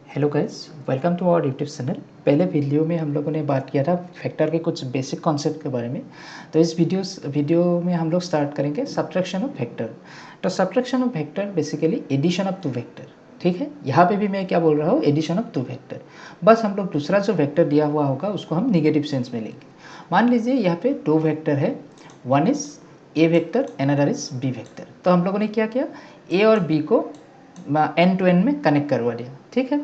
Hello guys, welcome to our YouTube channel. पहले video में हम लोगों ने बात किया था फैक्टर के कुछ बेसिक कॉन्सेप्ट के बारे में। तो इस वीडियो में हम लोग स्टार्ट करेंगे सब्ट्रैक्शन ऑफ वेक्टर। तो subtraction of vector basically addition of two vector. ठीक है, यहाँ पे भी मैं क्या बोल रहा हूँ, एडिशन ऑफ टू वेक्टर। बस हम लोग दूसरा जो वेक्टर दिया हुआ होगा उसको हम निगेटिव सेंस में लेंगे। मान लीजिए यहाँ पे दो वेक्टर है, one is A vector, another is B vector. तो हम लोगों ने क्या किया, ए और बी को एन टू एन में कनेक्ट करवा दिया। ठीक है,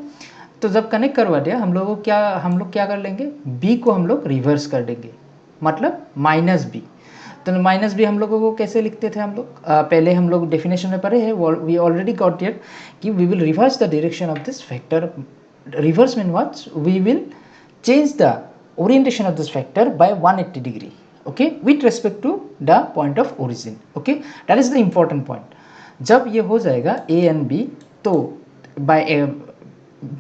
तो जब कनेक्ट करवा दिया हम लोग क्या कर लेंगे, बी को हम लोग रिवर्स कर देंगे, मतलब माइनस बी। तो माइनस बी हम लोगों को कैसे लिखते थे, हम लोग पहले हम लोग डेफिनेशन में पढ़े हैं, वी ऑलरेडी गॉट इट कि we will reverse the direction of this factor. Reverse mean what, we will change the orientation of this factor by 180 degree, okay, with respect to the point of origin. Okay, that is the important point. जब ये हो जाएगा a and b, तो by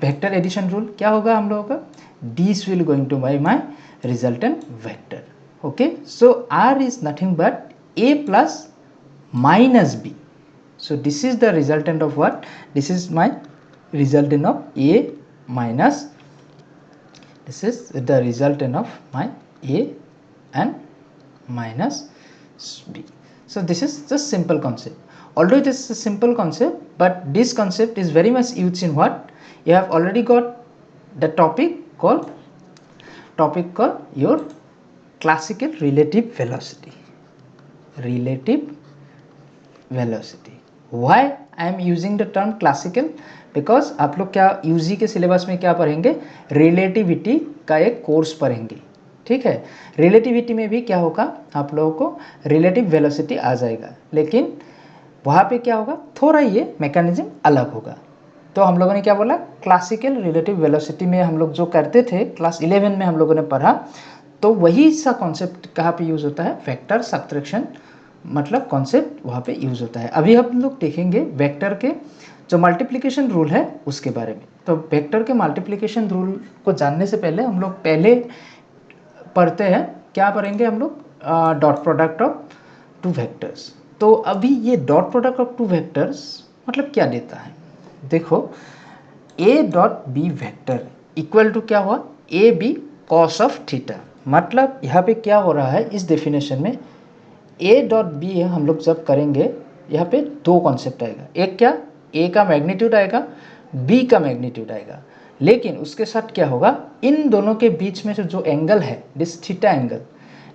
vector addition rule क्या होगा हम लोगों का, this will going two by my resultant vector. Okay, so r is nothing but a plus minus b. So this is the resultant of what, this is my resultant of a minus, this is the resultant of my a and minus b. So this is just simple concept. Although it is a simple concept, but this concept is very much used in what, you have already got the topic called your classical relative velocity. Why I am using the term classical, because आप लोग क्या UG के syllabus में क्या पढ़ेंगे, relativity का एक course पढ़ेंगे. ठीक है, रिलेटिविटी में भी क्या होगा, आप लोगों को रिलेटिव वेलोसिटी आ जाएगा, लेकिन वहाँ पे क्या होगा, थोड़ा ये मैकेनिज्म अलग होगा. तो हम लोगों ने क्या बोला, क्लासिकल रिलेटिव वेलोसिटी में हम लोग जो करते थे क्लास 11 में हम लोगों ने पढ़ा, तो वही सा कॉन्सेप्ट कहाँ पे यूज़ होता है, वेक्टर सब्ट्रैक्शन मतलब कॉन्सेप्ट वहाँ पे यूज़ होता है. अभी हम लोग देखेंगे वेक्टर के जो मल्टीप्लिकेशन रूल है उसके बारे में. तो वेक्टर के मल्टीप्लिकेशन रूल को जानने से पहले हम लोग पहले पढ़ते हैं, क्या पढ़ेंगे हम लोग, dot product of two vectors. तो अभी ये dot product of two vectors मतलब क्या देता है, देखो, A dot B vector equal to क्या हुआ, A B cos of theta. मतलब यहाँ पे क्या हो रहा है, इस डेफिनेशन में ए डॉट बी हम लोग जब करेंगे, यहाँ पे दो कॉन्सेप्ट आएगा. एक क्या, ए का मैग्नीट्यूड आएगा, बी का मैग्नीट्यूड आएगा, लेकिन उसके साथ क्या होगा, इन दोनों के बीच में जो एंगल है, this theta angle,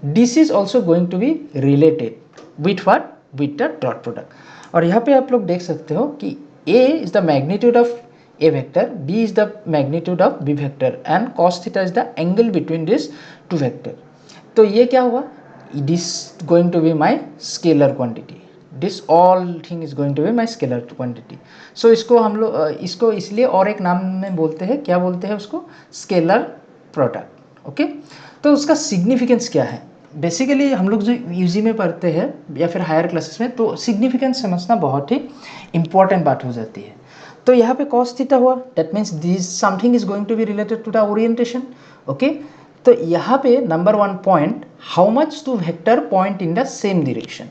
this is also going to be related with what, with the dot product. और यहाँ पे आप लोग देख सकते हो कि a is the magnitude of a vector, b is the magnitude of b vector and cos theta is the angle between these two vector. तो ये क्या हुआ, this going to be my scalar quantity, this all thing is going to be my scalar quantity. So इसको हम लोग इसको इसलिए और एक नाम में बोलते हैं, क्या बोलते हैं उसको, स्केलर प्रोडक्ट. ओके, तो उसका सिग्निफिकेंस क्या है, बेसिकली हम लोग जो यूजी में पढ़ते हैं या फिर हायर क्लासेस में, तो सिग्निफिकेंस समझना बहुत ही इंपॉर्टेंट बात हो जाती है. तो यहाँ पे cos थीटा हुआ, that means this something is going to be related to the orientation. Okay, तो यहाँ पे number one point, how much two vector point in the same direction.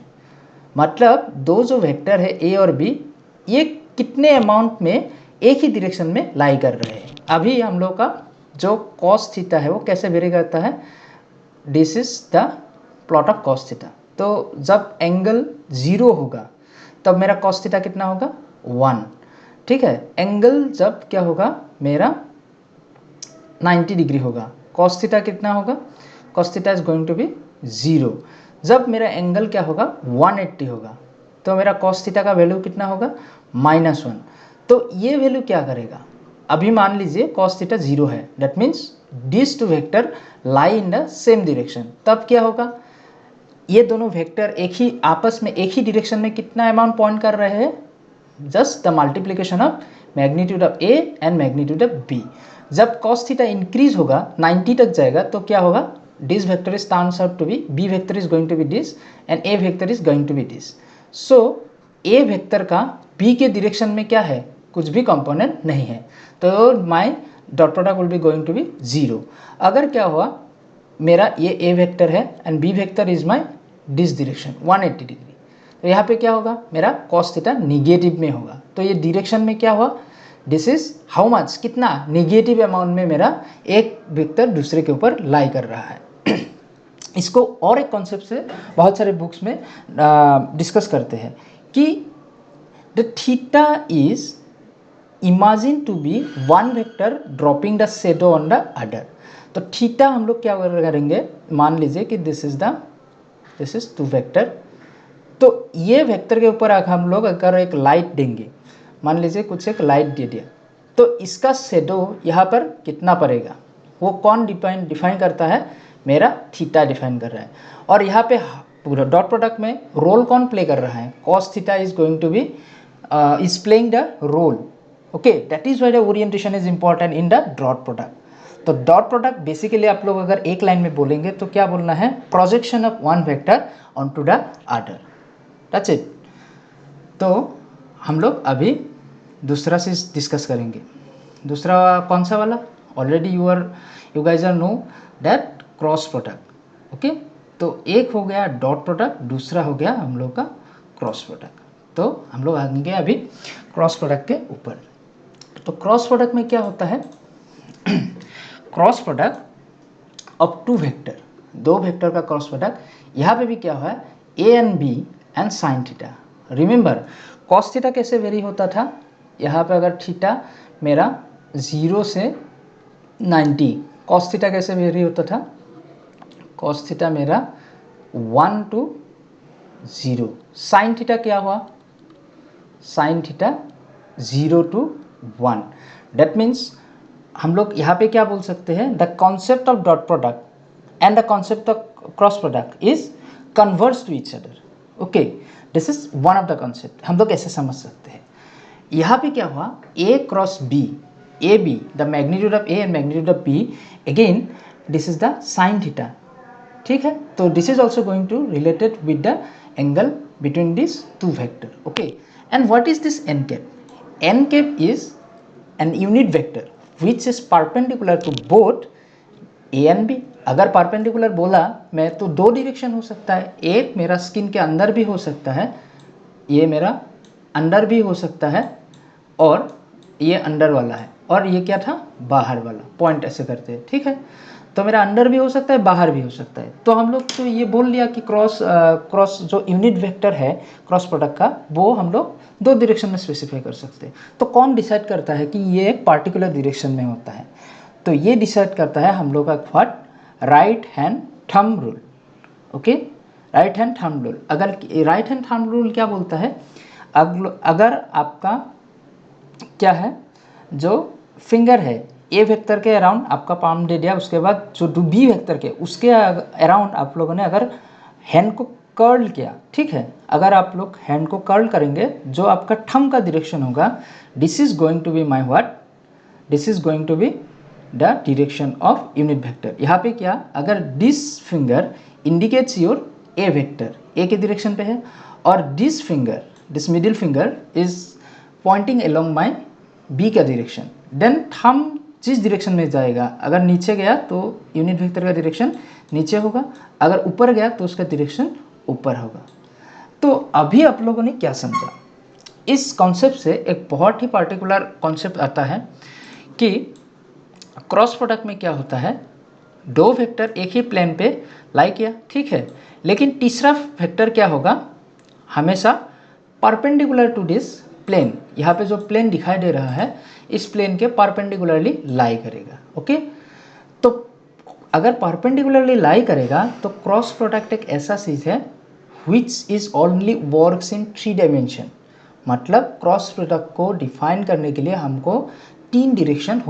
मतलब दो जो वेक्टर है ए और बी, ये कितने अमाउंट में एक ही डायरेक्शन में लाई कर रहे हैं. अभी हम लोग का जो cos थीटा है वो कैसे वेरी करता है, this is the plot of cos theta. तो जब एंगल 0 होगा तब मेरा cos थीटा कितना होगा, 1. ठीक है, एंगल जब क्या होगा मेरा 90 डिग्री होगा, cos थीटा कितना होगा, cos theta is going to be 0. जब मेरा एंगल क्या होगा 180 होगा, तो मेरा cos थीटा का वैल्यू कितना होगा, -1. तो ये वैल्यू क्या करेगा, अभी मान लीजिए cos थीटा 0 है, that means this two vector lie in the same direction. तब क्या होगा, ये दोनों वेक्टर एक ही आपस में एक ही डायरेक्शन में कितना अमाउंट पॉइंट कर रहे हैं, just the multiplication of magnitude of A and magnitude of B. जब cos थीटा इंक्रीज होगा 90 तक जाएगा, तो क्या होगा, this vector is turns out to be, B vector is going to be this and A vector is going to be this. So A vector का B के direction में क्या है, कुछ भी कंपोनेंट नहीं है, तो my dot product will be going to be 0. अगर क्या हुआ, मेरा ये ए वेक्टर है and B vector is my this direction 180 degree, तो यहाँ पे क्या होगा, मेरा cos थीटा निगेटिव में होगा. तो ये डायरेक्शन में क्या हुआ, दिस इज हाउ मच, कितना नेगेटिव अमाउंट में मेरा एक वेक्टर दूसरे के ऊपर लाई कर रहा है। इसको और एक कॉन्सेप्ट से बहुत सारे बुक्स में डिस्कस करते हैं कि the theta is imagine to be one vector dropping the shadow on the other. तो थीटा हम लोग क्या करेंगे, मान लीजिए कि दिस इज टू वेक्टर, तो ये वेक्टर के ऊपर हम लोग अगर एक लाइट देंगे, मान लीजिए कुछ एक लाइट दे दिया, तो इसका शेडो यहाँ पर कितना पड़ेगा, वो कौन डिफाइन करता है, मेरा थीटा डिफाइन कर रहा है। और यहाँ पे डॉट प्रोडक्ट में रोल कौन प्ले कर रहा है, cos theta is going to be is playing the role. Okay, that is why the orientation is important in the dot product. तो डॉट प्रोडक्ट बेसिकली आप लोग अगर एक लाइन में बोलेंगे तो क्या बोलना है, projection of one vector on to the other, that's it. तो हम लोग अभी दूसरा चीज डिस्कस करेंगे। दूसरा कौन सा वाला, already you guys are know that cross product. Okay, तो एक हो गया डॉट प्रोडक्ट, दूसरा हो गया हम लोग का क्रॉस प्रोडक्ट। तो हम लोग आएंगे अभी क्रॉस प्रोडक्ट के ऊपर। तो क्रॉस प्रोडक्ट में क्या होता है, cross product of two vector, दो वेक्टर का क्रॉस प्रोडक्ट। यहाँ पे भी क्या हुआ है, A and B and sine theta. Remember cos theta कैसे वेरी होता था, यहाँ पे अगर थीटा मेरा 0 से 90, कॉस थीटा कैसे वेरी होता था, कॉस थीटा मेरा 1 to 0। साइन थीटा क्या हुआ, sine theta 0 to 1। That means हम लोग यहाँ पे क्या बोल सकते हैं, the concept of dot product and the concept of cross product is converse to each other. Okay, this is one of the concept, हम लोग ऐसे समझ सकते हैं। यहाँ पे क्या हुआ, a cross b, a b, the magnitude of A and magnitude of b, again this is the sine theta. ठीक है, तो this is also going to related with the angle between this two vector. Okay, and what is this n cap, n cap is an unit vector which is perpendicular to both A and b. अगर perpendicular बोला मैं तो दो direction हो सकता है, एक मेरा स्किन के अंदर भी हो सकता है, ये मेरा अंदर भी हो सकता है, और ये अंदर वाला है, और ये क्या था, बाहर वाला, पॉइंट ऐसे करते हैं। ठीक है, तो मेरा अंदर भी हो सकता है, बाहर भी हो सकता है। तो हम लोग तो ये बोल लिया कि क्रॉस जो यूनिट वेक्टर है क्रॉस प्रोडक्ट का, वो हम लोग दो डायरेक्शन में स्पेसिफाई कर सकते हैं। तो कौन डिसाइड करता है कि ये एक पार्टिकुलर डायरेक्शन में होता है, तो ये डिसाइड करता है हम लोग का what, right hand thumb rule. Okay, right hand thumb rule. अगर राइट हैंड थंब रूल क्या बोलता है, अगर आपका क्या है, जो फिंगर है ए वेक्टर के अराउंड आपका पाम दे दिया, उसके बाद जो बी वेक्टर के उसके अराउंड आप लोगों ने अगर हैंड को कर्ल किया, ठीक है, अगर आप लोग हैंड को कर्ल करेंगे, जो आपका थंब का डायरेक्शन होगा, this is going to be my what, this is going to be the direction of unit vector. यहाँ पे क्या, अगर this finger indicates your a vector, a के डायरेक्शन पे है, और this finger, this middle finger is pointing along my b का direction, then thumb जिस डायरेक्शन में जाएगा, अगर नीचे गया तो यूनिट वेक्टर का डायरेक्शन नीचे होगा, अगर ऊपर गया तो उसका डायरेक्शन ऊपर होगा। तो अभी आप लोगों ने क्या समझा, इस कॉन्सेप्ट से एक बहुत ही पार्टिकुलर कॉन्सेप्ट आता है कि क्रॉस प्रोडक्ट में क्या होता है, दो वेक्टर एक ही प्लेन पे लाई किया, ठीक है, लेकिन तीसरा वेक्टर क्या होगा, हमेशा परपेंडिकुलर टू दिस प्लेन, यहाँ पे जो प्लेन दिखाई दे रहा है इस प्लेन के परपेंडिकुलरली लाई करेगा। ओके, तो अगर परपेंडिकुलरली लाई करेगा तो क्रॉस प्रोडक्ट एक ऐसा चीज़ है which is only works in 3 dimension. मतलब क्रॉस प्रोडक्ट को डिफाइन करने के लिए हमको 3 डायरेक्शन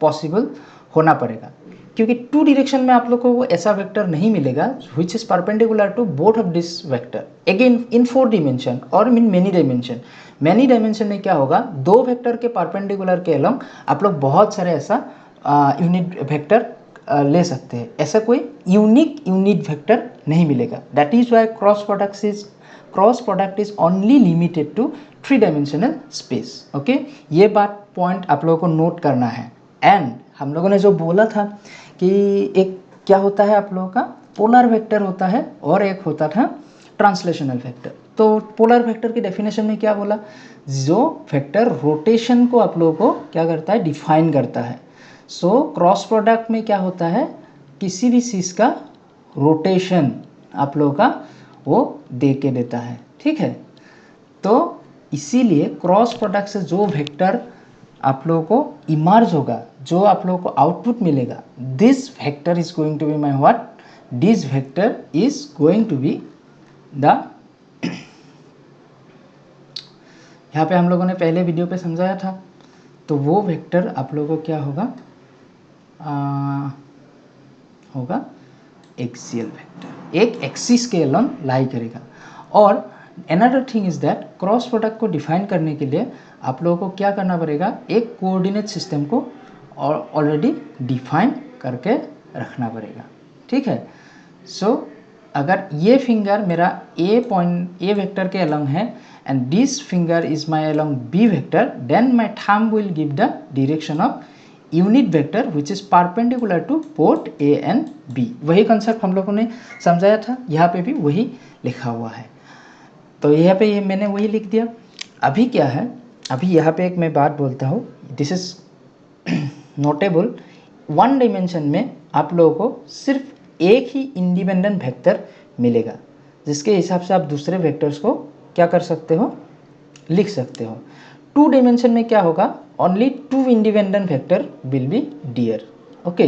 पॉसिबल होना पड़ेगा, क्योंकि 2 डायरेक्शन में आप लोग को वो ऐसा वेक्टर नहीं मिलेगा which is perpendicular to both of this vector again in 4 dimension और in many dimension. Many dimension में क्या होगा, दो वेक्टर के परपेंडिकुलर के अलोंग आप लोग बहुत सारे ऐसा यूनिट वेक्टर ले सकते हैं, ऐसा कोई यूनिट वेक्टर नहीं मिलेगा। That is why cross product is only limited to 3 dimensional space. Okay, ये बात पॉइंट आप लोगों को नोट करना है। एंड हम लोगों ने जो बोला था कि एक क्या होता है आप लोगों का पोलर वेक्टर होता है और एक होता था ट्रांसलेशनल वेक्टर। तो पोलर वेक्टर की डेफिनेशन में क्या बोला, जो वेक्टर रोटेशन को आप लोगों को क्या करता है, डिफाइन करता है। सो क्रॉस प्रोडक्ट में क्या होता है, किसी भी चीज़ का रोटेशन आप लोगों का वो दे के देता है, ठीक है। तो इसीलिए क्रॉस प्रोडक्ट से जो वेक्टर आप लोगों को इमर्ज होगा, जो आप लोगों को आउटपुट मिलेगा, this vector is going to be my what, this vector is going to be the, यहाँ पे हम लोगों ने पहले वीडियो पे समझाया था, तो वो वेक्टर आप लोगों को क्या होगा, होगा एक्सियल वेक्टर, एक एक्सिस के अलोंग लाई करेगा। और another thing is that cross product को डिफाइन करने के लिए आप लोगों को क्या करना पड़ेगा, एक कोऑर्डिनेट सिस्टम को ऑलरेडी डिफाइन करके रखना पड़ेगा, ठीक है। सो अगर ये फिंगर मेरा ए वेक्टर के अलोंग है and this finger is my along B vector, then my thumb will give the direction of unit vector which is perpendicular to both A and B. वही कंसेप्ट हम लोगों ने समझाया था, यहाँ पे भी वही लिखा हुआ है। तो यहाँ पे ये मैंने वही लिख दिया। अभी क्या है, अभी यहाँ पे एक मैं बात बोलता हूँ, this is notable, one dimension में आप लोगों को सिर्फ एक ही इंडिपेंडेंट वेक्टर मिलेगा, जिसके हिसाब से आप दूसरे वेक्टर्स को क्या कर सकते हो, लिख सकते हो। टू डायमेंशन में क्या होगा, only two independent vector will be dear, okay.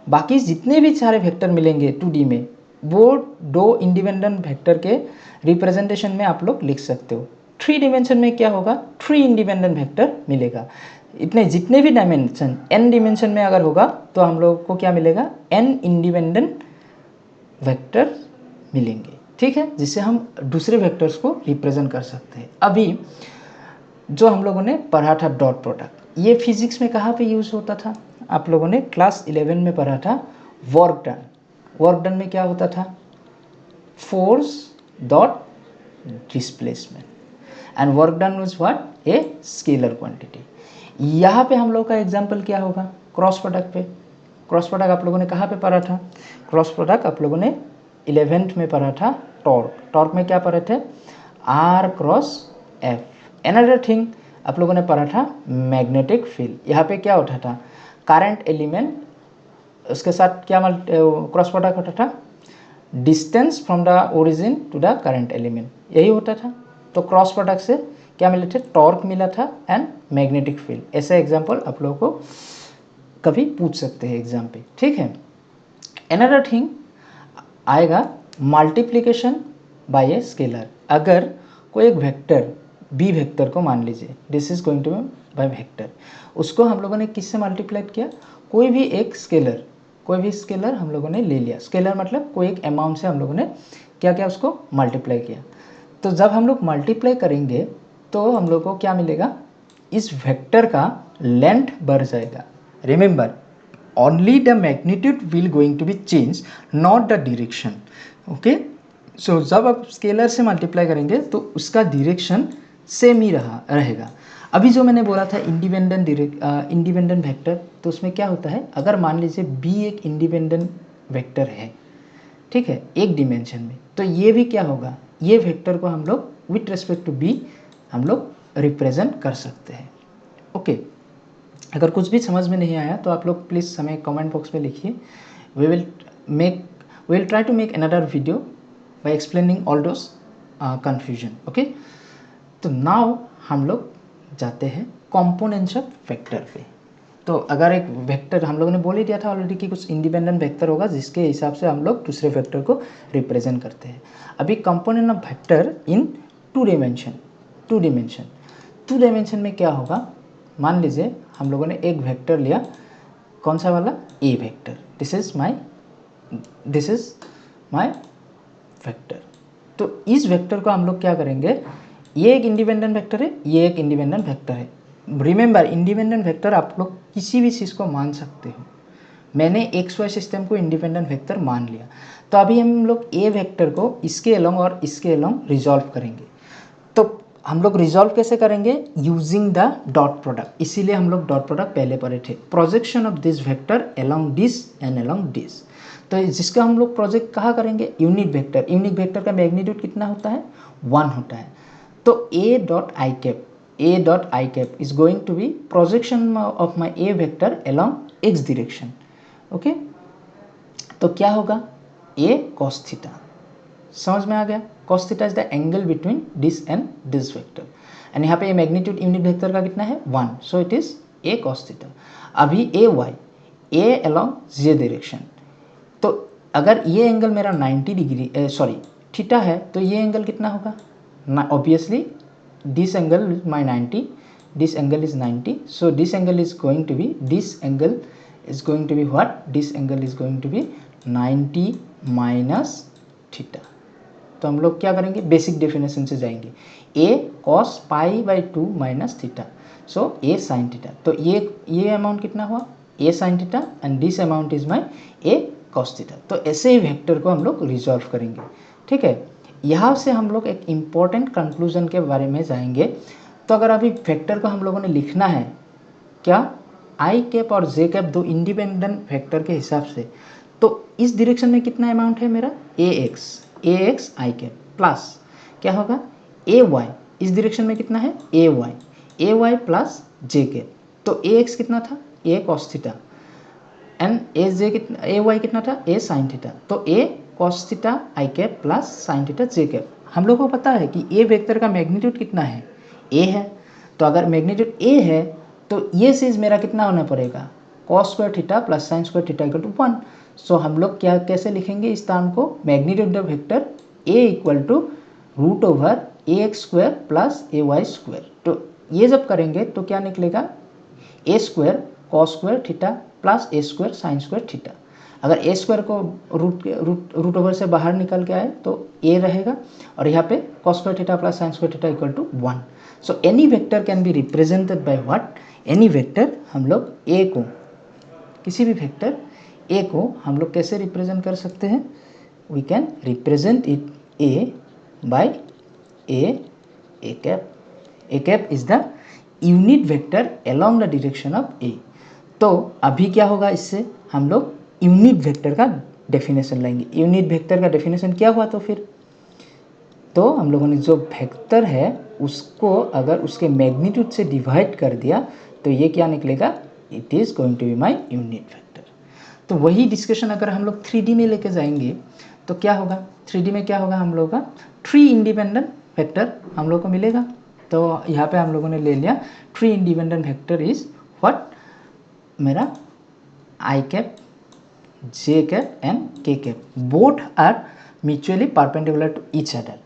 बाकी जितने भी सारे वेक्टर मिलेंगे 2D में, वो दो इंडिपेंडेंट वेक्टर के रिप्रेजेंटेशन में आप लोग लिख सकते हो। 3 डायमेंशन में क्या होगा, 3 इंडिपेंडेंट वेक्टर मिलेगा। इतने जितने भी डायमेंशन n डायमेंशन में अगर होगा तो हम लोग को क्या मिलेगा, n इंडिपेंडेंट वेक्टर मिलेंगे, ठीक है, जिससे हम दूसरे वेक्टर्स को रिप्रेजेंट कर सकते हैं। अभी जो हम लोगों ने पढ़ा था डॉट प्रोडक्ट, ये फिजिक्स में कहाँ पे यूज़ होता था, आप लोगों ने क्लास 11 में पढ़ा था, वर्क डन। वर्क डन में क्या होता था, force dot displacement, and work done was what, a scalar quantity. यहाँ पे हम लोग का एग्जांपल क्या होगा, क्रॉस प्रोडक्ट पे। क्रॉस प्रोडक्ट आप लोगों ने कहाँ पे पढ़ा था, क्रॉस प्रोडक्ट आप लोगों ने 11th में पढ़ा था टॉर्क। टॉर्क में क्या पढ़े थे, r cross F. Another thing आप लोगों ने पढ़ा था मैग्नेटिक फील्ड। यहाँ पे क्या होता था, करंट एलिमेंट, उसके साथ क्या क्रॉस प्रोडक्ट होता था, distance from the origin to the current element, यही होता था। तो क्रॉस प्रोडक्ट से क्या मिले थे, टॉर्क मिला था एंड मैग्नेटिक फील्ड। ऐसा एग्जाम्पल आप लोगों को कभी पूछ सकते हैं एग्जाम पे, ठीक है। अनदर थिंग आएगा मल्टीप्लिकेशन बाय ए स्केलर। अगर कोई एक वेक्टर बी वेक्टर को मान लीजिए, this is going to be by vector, उसको हम लोगों ने किससे मल्टीप्लाई किया, कोई भी एक स्केलर, कोई भी स्केलर हम लोगों ने ले लिया। स्केलर मतलब कोई एक अमाउंट से हम लोगों ने क्या किया, उसको मल्टीप्लाई किया। तो जब हम लोग मल्टीप्लाई करेंगे तो हम लोग को क्या मिलेगा, इस वेक्टर का लेंथ बढ़ जाएगा। Remember, only the magnitude will going to be change, not the direction, okay. So जब आप स्केलर से मल्टीप्लाई करेंगे तो उसका डायरेक्शन सेम ही रहेगा। अभी जो मैंने बोला था इंडिपेंडेंट वेक्टर, तो उसमें क्या होता है, अगर मान लीजिए बी एक इंडिपेंडेंट वेक्टर है, ठीक है, एक डिमेंशन में, तो ये भी क्या होगा, ये वेक्टर को हम लोग विथ रिस्पेक्ट टू बी हम लोग रिप्रेजेंट कर सकते हैं, ओके। अगर कुछ भी समझ में नहीं आया तो आप लोग प्लीज़ हमें कमेंट बॉक्स में लिखिए। We will try to make another video by explaining all those confusion, okay. तो नाउ हम लोग जाते हैं कंपोनेंट्स ऑफ वेक्टर पे। तो अगर एक वेक्टर, हम लोगों ने बोल ही दिया था ऑलरेडी कि कुछ इंडिपेंडेंट वेक्टर होगा जिसके हिसाब से हम लोग दूसरे वेक्टर को रिप्रेजेंट करते हैं। अभी component of vector in two dimension में क्या होगा, मान लीजिए हम लोगों ने एक वेक्टर लिया, कौन सा वाला, a vector, this is my vector. तो इस वेक्टर को हम लोग क्या करेंगे, ये एक इंडिपेंडेंट वेक्टर है, ये एक इंडिपेंडेंट वेक्टर है। रिमेंबर, इंडिपेंडेंट वेक्टर आप लोग किसी भी चीज़ को मान सकते हो। मैंने XY सिस्टम को इंडिपेंडेंट वेक्टर मान लिया, तो अभी हम लोग ए वेक्टर को इसके अलोंग और इसके अलोंग रिजॉल्व करेंगे। तो हम लोग रिजॉल्व कैसे करेंगे, यूजिंग द डॉट प्रोडक्ट। इसीलिए हम लोग डॉट प्रोडक्ट पहले पढ़े थे, projection of this vector along this and along this. तो जिसका हम लोग प्रोजेक्ट कहाँ करेंगे, यूनिट वेक्टर। यूनिट वेक्टर का मैग्नीट्यूड कितना होता है, 1 होता है। तो A dot I cap is going to be projection of my A vector along X direction. Okay, तो क्या होगा, ए कॉस थीटा। समझ में आ गया, cos theta is the angle between this and this vector. And यहाँ पे मैग्नीट्यूड यूनिट वेक्टर का कितना है, 1, so it is a cos theta. अभी ए वाई, ए अलॉन्ग जे डायरेक्शन, तो अगर ये एंगल मेरा 90 डिग्री थीटा है, तो ये एंगल कितना होगा, obviously this angle is my 90, this angle is 90, so this angle is going to be, this angle is going to be what, this angle is going to be 90 minus theta. तो हम लोग क्या करेंगे, basic definition से जाएंगे, a cos pi by 2 minus theta, so a sine theta. तो ये amount कितना हुआ, a sine theta, and this amount is my A cos theta. तो ऐसे ही वेक्टर को हम लोग रिजॉल्व करेंगे। ठीक है, यहाँ से हम लोग एक इम्पॉर्टेंट कंक्लूजन के बारे में जाएंगे। तो अगर अभी वेक्टर को हम लोगों ने लिखना है क्या, आई कैप और जे कैप दो इंडिपेंडेंट वेक्टर के हिसाब से, तो इस डायरेक्शन में कितना अमाउंट है मेरा, ए एक्स आई कैप प्लस क्या होगा, ए वाई, इस डायरेक्शन में कितना है, ए वाई प्लस जे कैप। तो ए एक्स कितना था, ए कॉस थीटा, एंड ए जे कितना, ए वाई कितना था, ए साइन थीटा। तो ए cos theta I cap plus sine theta J cap. हम लोग को पता है कि ए वेक्टर का मैग्नीट्यूड कितना है, ए है। तो अगर मैग्नीट्यूड ए है तो ये चीज़ मेरा कितना होना पड़ेगा, cos square theta plus sine square theta equal to 1। So हम लोग क्या कैसे लिखेंगे इस टर्म को, magnitude of vector a equal to root over a x square plus A Y square. तो ये जब करेंगे तो क्या निकलेगा, a square cos square theta plus a square sine square theta. अगर ए स्क्वायर को रूट ओवर से बाहर निकल के आए तो ए रहेगा, और यहाँ पे cos square theta plus sine square theta equal to 1। So any vector can be represented by what, any vector हम लोग ए को, किसी भी वेक्टर ए को हम लोग कैसे रिप्रेजेंट कर सकते हैं, we can represent it a by a cap. A cap is the unit vector along the direction of a. तो अभी क्या होगा, इससे हम लोग यूनिट वेक्टर का डेफिनेशन लाएंगे। यूनिट वेक्टर का डेफिनेशन क्या हुआ, तो फिर तो हम लोगों ने जो वेक्टर है उसको अगर उसके मैग्नीट्यूड से डिवाइड कर दिया तो ये क्या निकलेगा, it is going to be my unit vector. तो वही डिस्कशन अगर हम लोग 3D में लेके जाएंगे तो क्या होगा, 3D में क्या होगा, हम लोग का 3 इंडिपेंडेंट वेक्टर हम लोग को मिलेगा। तो यहाँ पे हम लोगों ने ले लिया 3 इंडिपेंडेंट वेक्टर इज व्हाट, मेरा I cap, J cap and K cap, both are mutually perpendicular to each other.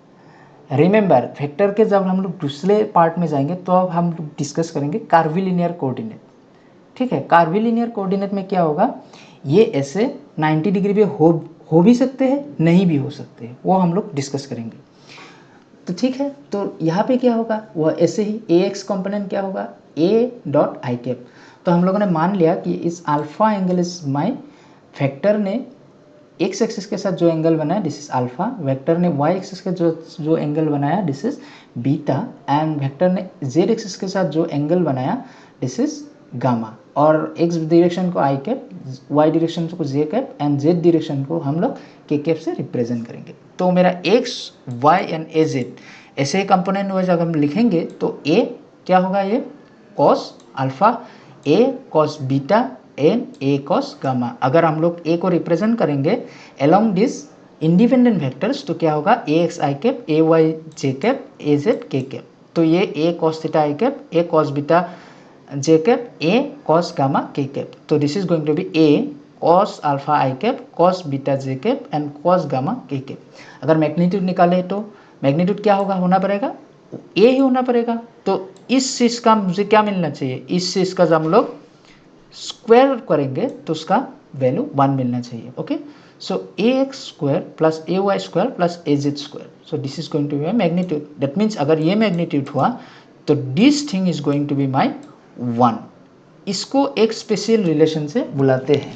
Remember, vector के जब हम लोग दूसरे पार्ट में जाएंगे तो अब हम लोग डिस्कस करेंगे कर्वीलिनियर कोऑर्डिनेट। ठीक है, कर्वीलिनियर कोऑर्डिनेट में क्या होगा, ये ऐसे 90 डिग्री पे हो भी सकते हैं, नहीं भी हो सकते हैं, वो हम लोग डिस्कस करेंगे। तो ठीक है, तो यहाँ पे क्या होगा, वह ऐसे ही ए एक्स कॉम्पोनेंट क्या होगा, ए डॉट आई कैप। तो हम लोगों ने मान लिया कि इस alpha angle is my, vector ने एक्स एक्सिस के साथ जो एंगल बनाया दिस इज अल्फा, वेक्टर ने वाई एक्सिस के जो एंगल बनाया this is beta, and vector ने जेड एक्सिस के साथ जो एंगल बनाया दिस इज गामा। और एक्स डायरेक्शन को आई कैप, वाई डायरेक्शन को जे कैप, एंड जेड डायरेक्शन को हम लोग के कैप से रिप्रेजेंट करेंगे। तो मेरा X Y and A Z ऐसे कंपोनेंट वाइज अगर हम लिखेंगे तो ए क्या होगा, ये cos alpha, A cos beta and A cos gamma. अगर हम लोग ए को रिप्रेजेंट करेंगे अलोंग दिस इंडिपेंडेंट वेक्टर्स तो क्या होगा, A X I cap, A Y J cap, A Z K cap. तो ये A cos theta I cap, A cos beta J cap, A cos gamma K cap. तो this is going to be A cos alpha I cap, cos beta J cap and cos gamma K cap. अगर magnitude निकाले तो magnitude क्या होगा, होना पड़ेगा ए ही होना पड़ेगा। तो इस चीज़ का मुझे क्या मिलना चाहिए, इस चीज़ का जब हम लोग स्क्वायर करेंगे तो उसका वैल्यू 1 मिलना चाहिए। Okay, so A x square plus A Y square plus A Z square, so this is going to be my magnitude. That means अगर ये मैग्नीट्यूड हुआ तो this thing is going to be my 1। इसको एक special relation से बुलाते हैं,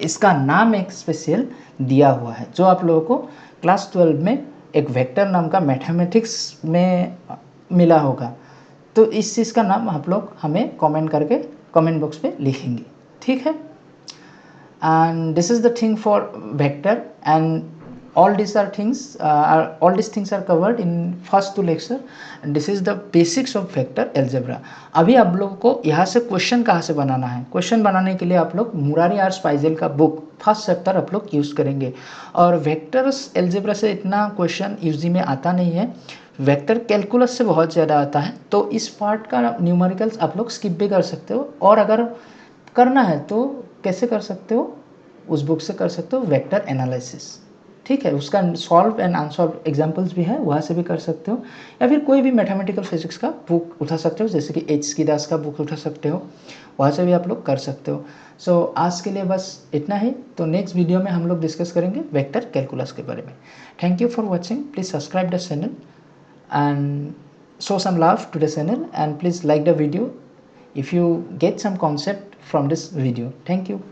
इसका नाम एक स्पेशल दिया हुआ है जो आप लोगों को क्लास 12 में एक वेक्टर नाम का मैथमेटिक्स में मिला होगा। तो इस चीज़ का नाम आप लोग हमें कमेंट करके कमेंट बॉक्स पे लिखेंगे। ठीक है, and this is the thing for vector, and all these things are covered in first two lecture, and this is the basics of vector algebra. अभी आप लोगों को यहाँ से क्वेश्चन कहाँ से बनाना है, क्वेश्चन बनाने के लिए आप लोग मुरारी आर स्पाइजल का बुक फर्स्ट चैप्टर आप लोग यूज़ करेंगे। और वेक्टर्स एल्जेब्रा से इतना क्वेश्चन यूजी में आता नहीं है, वेक्टर कैलकुलस से बहुत ज़्यादा आता है, तो इस पार्ट का न्यूमेरिकल्स आप लोग स्किप भी कर सकते हो, और अगर करना है तो कैसे कर सकते हो, उस बुक से कर सकते हो वेक्टर एनालिसिस, ठीक है, उसका सॉल्व एंड अनसॉल्व एग्जांपल्स भी है, वहाँ से भी कर सकते हो, या फिर कोई भी मैथमेटिकल फिजिक्स का बुक उठा सकते हो, जैसे कि एच की दास का बुक उठा सकते हो, वहाँ से भी आप लोग कर सकते हो। सो आज के लिए बस इतना ही, तो नेक्स्ट वीडियो में हम लोग डिस्कस करेंगे वेक्टर कैलकुलस के बारे में। Thank you for watching, please subscribe the channel and show some love to the channel, and please like the video if you get some concept from this video. Thank you.